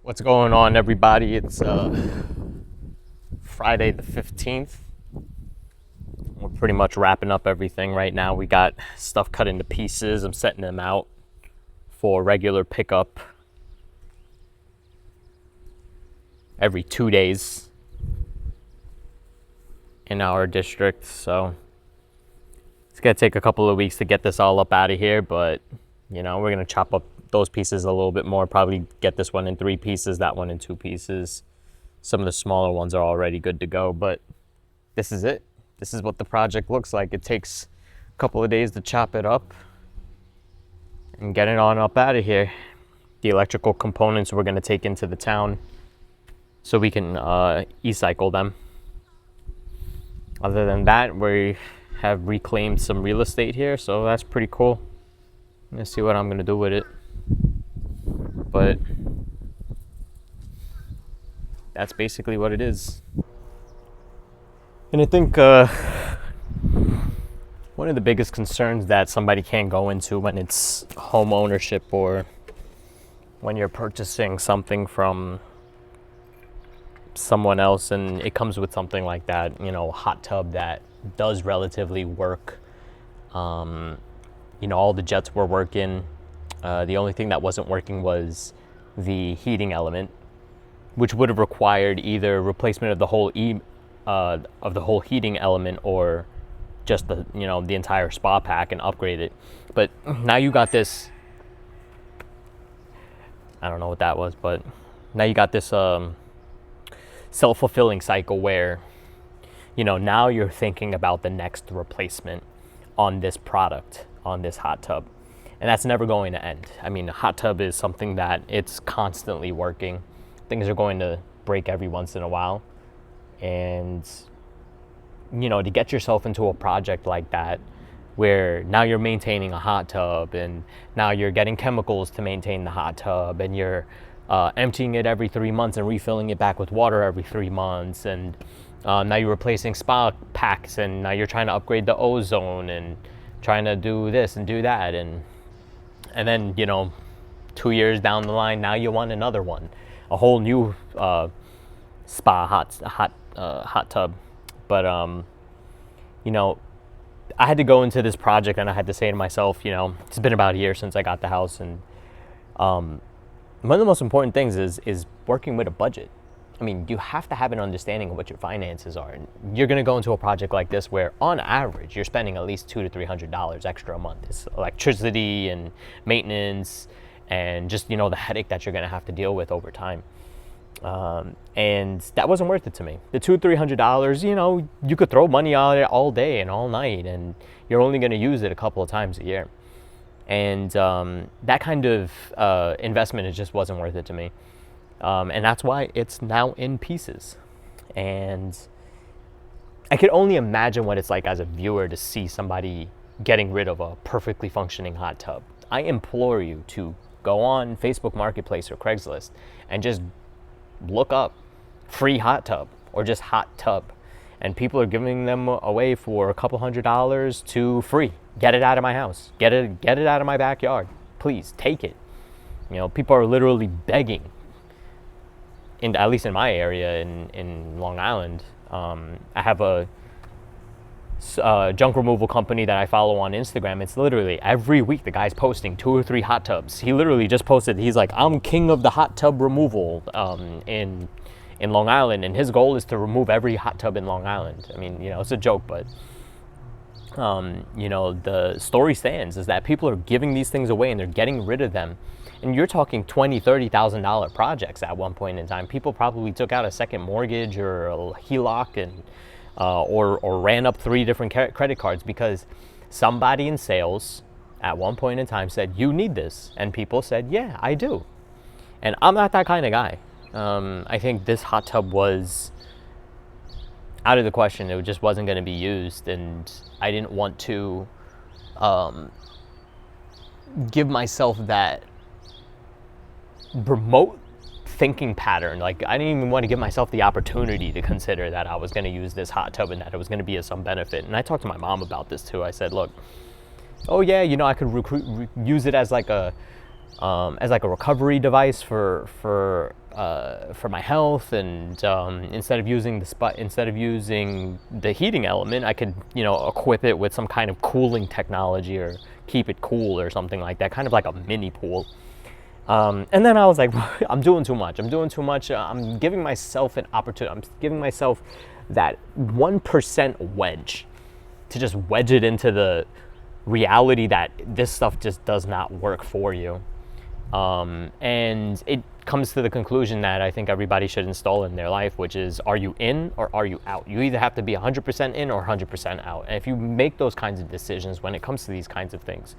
What's going on, everybody? It's Friday the 15th. We're pretty much wrapping up everything right now. We got stuff cut into pieces. I'm setting them out for regular pickup every 2 days in our district. So it's going to take a couple of weeks to get this all up out of here, but we're going to chop up those pieces a little bit more, probably get this one in 3 pieces, that one in 2 pieces. Some of the smaller ones are already good to go, but this is it. This is what the project looks like. It takes a couple of days to chop it up and get it on up out of here. The electrical components we're going to take into the town so we can e-cycle them. Other than that, we have reclaimed some real estate here, so that's pretty cool. Let's see what I'm going to do with it. But that's basically what it is. And I think one of the biggest concerns that somebody can go into when it's home ownership or when you're purchasing something from someone else and it comes with something like that, a hot tub that does relatively work. All the jets were working. The only thing that wasn't working was the heating element, which would have required either replacement of the whole heating element or just the entire spa pack and upgrade it. But now you got this. I don't know what that was, but now you got this self-fulfilling cycle where now you're thinking about the next replacement on this product, on this hot tub. And that's never going to end. I mean, a hot tub is something that it's constantly working. Things are going to break every once in a while. And, to get yourself into a project like that, where now you're maintaining a hot tub and now you're getting chemicals to maintain the hot tub and you're emptying it every 3 months and refilling it back with water every 3 months. And now you're replacing spa packs and now you're trying to upgrade the ozone and trying to do this and do that. And then, 2 years down the line, now you want another one, a whole new spa hot tub. But I had to go into this project and I had to say to myself, it's been about a year since I got the house, and one of the most important things is working with a budget. I mean, you have to have an understanding of what your finances are. And you're going to go into a project like this where, on average, you're spending at least $200 to $300 extra a month. It's electricity and maintenance and just, the headache that you're going to have to deal with over time. And that wasn't worth it to me. The $200 to $300, you could throw money at it all day and all night, and you're only going to use it a couple of times a year. And that kind of investment, it just wasn't worth it to me. And that's why it's now in pieces. And I could only imagine what it's like as a viewer to see somebody getting rid of a perfectly functioning hot tub. I implore you to go on Facebook Marketplace or Craigslist and just look up free hot tub or just hot tub. And people are giving them away for a couple $100s to free. Get it out of my house. Get it out of my backyard. Please take it. People are literally begging. At least in my area in Long Island, I have a junk removal company that I follow on Instagram. It's literally every week the guy's posting 2 or 3 hot tubs. He literally just posted, he's like, I'm king of the hot tub removal in Long Island, and his goal is to remove every hot tub in Long Island. I mean, it's a joke, but the story stands is that people are giving these things away and they're getting rid of them. And you're talking $20,000-$30,000 projects at one point in time. People probably took out a second mortgage or a HELOC and or ran up 3 different credit cards because somebody in sales at one point in time said, you need this. And people said, yeah, I do. And I'm not that kind of guy. I think this hot tub was out of the question. It just wasn't going to be used. And I didn't want to give myself that remote thinking pattern. Like, I didn't even want to give myself the opportunity to consider that I was going to use this hot tub and that it was going to be of some benefit. And I talked to my mom about this too. I said, look, oh yeah, I could use it as like a recovery device for for my health, and instead of using the heating element, I could, you know, equip it with some kind of cooling technology or keep it cool or something like that, kind of like a mini pool. And then I was like, I'm doing too much. I'm giving myself an opportunity. I'm giving myself that 1% wedge to just wedge it into the reality that this stuff just does not work for you. And it comes to the conclusion that I think everybody should install in their life, which is, are you in or are you out? You either have to be 100% in or 100% out. And if you make those kinds of decisions when it comes to these kinds of things,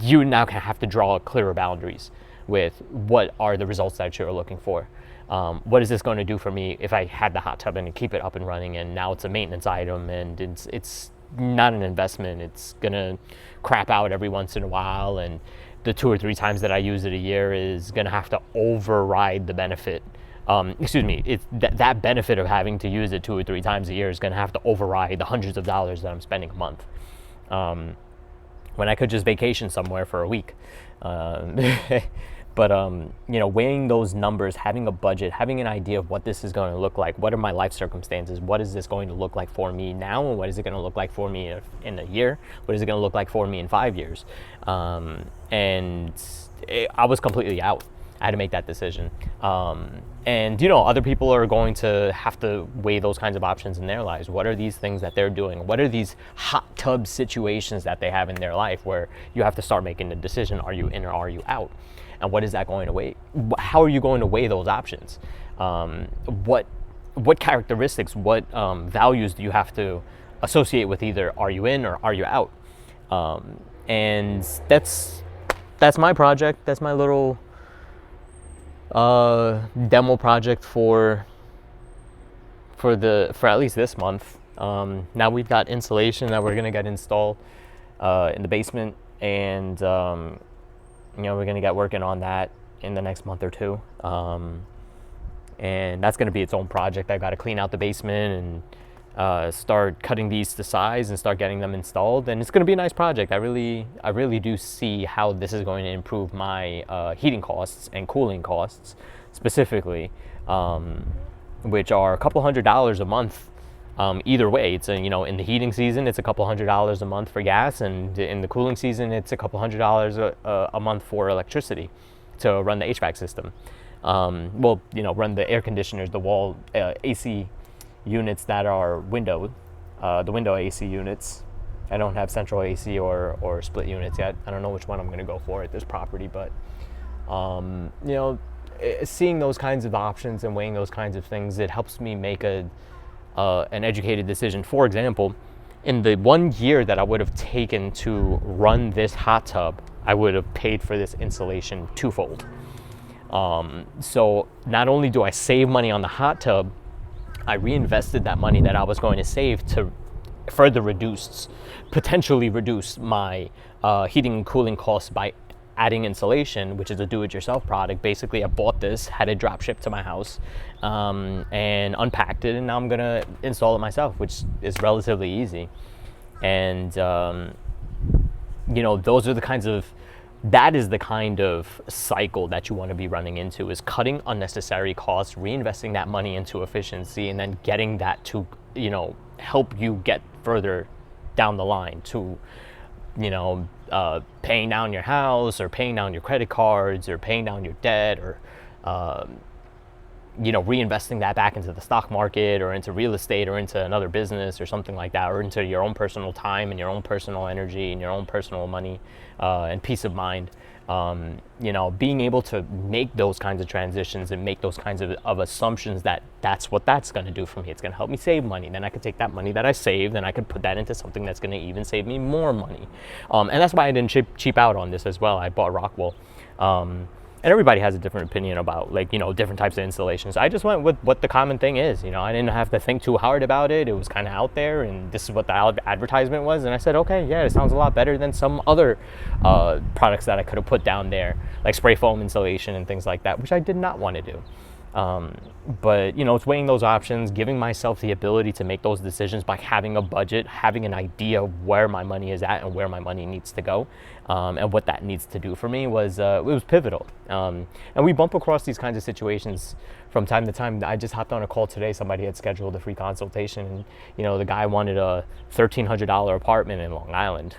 you now have to draw clearer boundaries with what are the results that you're looking for. What is this going to do for me if I had the hot tub and keep it up and running, and now it's a maintenance item and it's not an investment. It's gonna crap out every once in a while, and the 2 or 3 times that I use it a year is gonna have to override the benefit. That benefit of having to use it 2 or 3 times a year is gonna have to override the hundreds of dollars that I'm spending a month. When I could just vacation somewhere for a week. But you know, weighing those numbers, having a budget, having an idea of what this is going to look like, what are my life circumstances, what is this going to look like for me now, and what is it going to look like for me in a year, what is it going to look like for me in 5 years, I was completely out. I had to make that decision. And you know, other people are going to have to weigh those kinds of options in their lives. What are these things that they're doing? What are these hot tub situations that they have in their life where you have to start making the decision, are you in or are you out? And what is that going to weigh? How are you going to weigh those options? What characteristics, what values do you have to associate with either are you in or are you out? And that's my project. That's my little demo project for at least this month. Now we've got insulation that we're gonna get installed in the basement, and you know, we're gonna get working on that in the next month or two, and that's gonna be its own project. I got to clean out the basement and start cutting these to size and start getting them installed, and it's gonna be a nice project. I really do see how this is going to improve my heating costs and cooling costs specifically, which are a couple $100s a month. Either way, it's you know, in the heating season, it's a couple $100s a month for gas, and in the cooling season, it's a couple $100s a month for electricity to run the HVAC system. Well, you know, run the air conditioners, the wall AC units that are windowed, the window AC units. I don't have central AC or split units yet. I don't know which one I'm going to go for at this property, but you know, seeing those kinds of options and weighing those kinds of things, it helps me make an educated decision. For example, in the 1 year that I would have taken to run this hot tub, I would have paid for this insulation twofold. So not only do I save money on the hot tub, I reinvested that money that I was going to save to further potentially reduce my heating and cooling costs by adding insulation, which is a do-it-yourself product. Basically, I bought this, had it drop shipped to my house, and unpacked it, and now I'm gonna install it myself, which is relatively easy. And you know, that is the kind of cycle that you want to be running into, is cutting unnecessary costs, reinvesting that money into efficiency, and then getting that to, you know, help you get further down the line to, you know, paying down your house, or paying down your credit cards, or paying down your debt, or you know, reinvesting that back into the stock market, or into real estate, or into another business, or something like that, or into your own personal time and your own personal energy and your own personal money and peace of mind. You know, being able to make those kinds of transitions and make those kinds of assumptions that that's what that's going to do for me. It's going to help me save money. Then I could take that money that I saved and I could put that into something that's going to even save me more money. And that's why I didn't cheap out on this as well. I bought Rockwool. And everybody has a different opinion about, like, you know, different types of installations. I just went with what the common thing is. You know, I didn't have to think too hard about it. It was kind of out there, and this is what the advertisement was. And I said, okay, yeah, it sounds a lot better than some other products that I could have put down there, like spray foam insulation and things like that, which I did not want to do. But it's weighing those options, giving myself the ability to make those decisions by having a budget, having an idea of where my money is at and where my money needs to go, and what that needs to do for me was it was pivotal. And we bump across these kinds of situations from time to time. I just hopped on a call today. Somebody had scheduled a free consultation, and the guy wanted a $1,300 apartment in Long Island.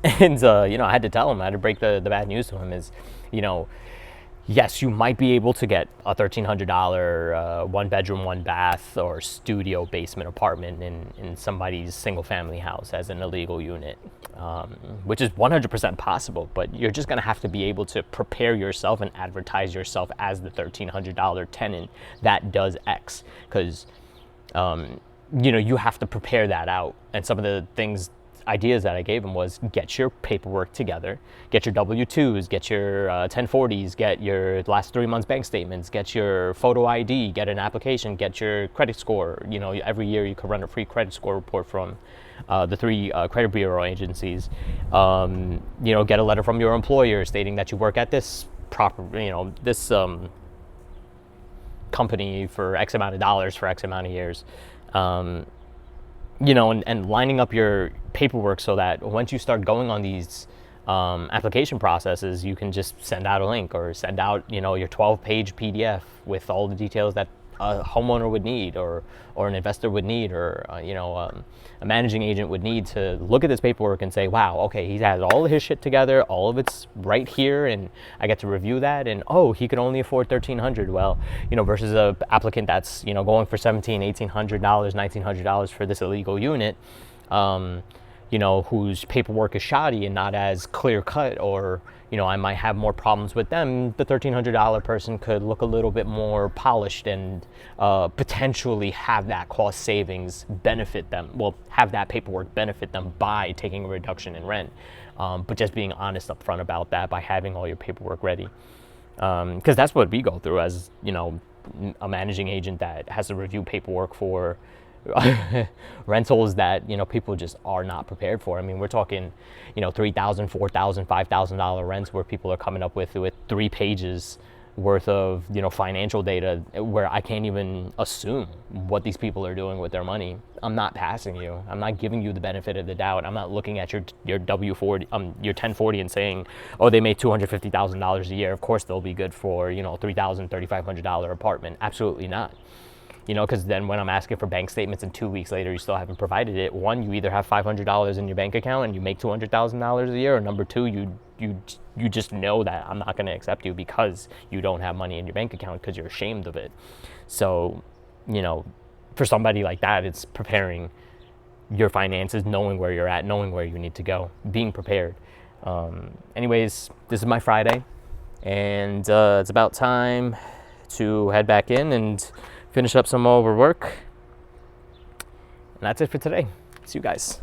And I had to tell him, I had to break the bad news to him is, yes, you might be able to get a $1,300 one bedroom, one bath, or studio basement apartment in somebody's single family house as an illegal unit, which is 100% possible. But you're just going to have to be able to prepare yourself and advertise yourself as the $1,300 tenant that does X, because you have to prepare that out. And some of the ideas that I gave him was get your paperwork together, get your W-2s, get your 1040s, get your last 3 months bank statements, get your photo ID, get an application, get your credit score. Every year you can run a free credit score report from the 3 credit bureau agencies. Get a letter from your employer stating that you work at this this company for X amount of dollars for X amount of years. And lining up your paperwork so that once you start going on these application processes, you can just send out a link or send out, your 12-page PDF with all the details that a homeowner would need, or an investor would need, or a managing agent would need to look at this paperwork and say, wow, okay, he has all of his shit together, all of it's right here, and I get to review that, and he could only afford $1,300. Well, versus a applicant that's going for $1,700, $1,800, $1,900 for this illegal unit, whose paperwork is shoddy and not as clear cut, or I might have more problems with them. The $1,300 person could look a little bit more polished and potentially have that cost savings benefit them. Well, have that paperwork benefit them by taking a reduction in rent, but just being honest up front about that by having all your paperwork ready, because that's what we go through as a managing agent that has to review paperwork for rentals that people just are not prepared for. I mean, we're talking $3,000, $4,000, $5,000 rents where people are coming up with 3 pages worth of financial data where I can't even assume what these people are doing with their money. I'm not passing you. I'm not giving you the benefit of the doubt. I'm not looking at your W-40, your 1040 and saying, oh, they made $250,000 a year, of course they'll be good for $3,000, $3,500 apartment. Absolutely not. Because then when I'm asking for bank statements and 2 weeks later you still haven't provided it, one, you either have $500 in your bank account and you make $200,000 a year, or number two, you just know that I'm not going to accept you because you don't have money in your bank account because you're ashamed of it. So, for somebody like that, it's preparing your finances, knowing where you're at, knowing where you need to go, being prepared. Anyways, this is my Friday, and it's about time to head back in and finish up some more work. And that's it for today. See you guys.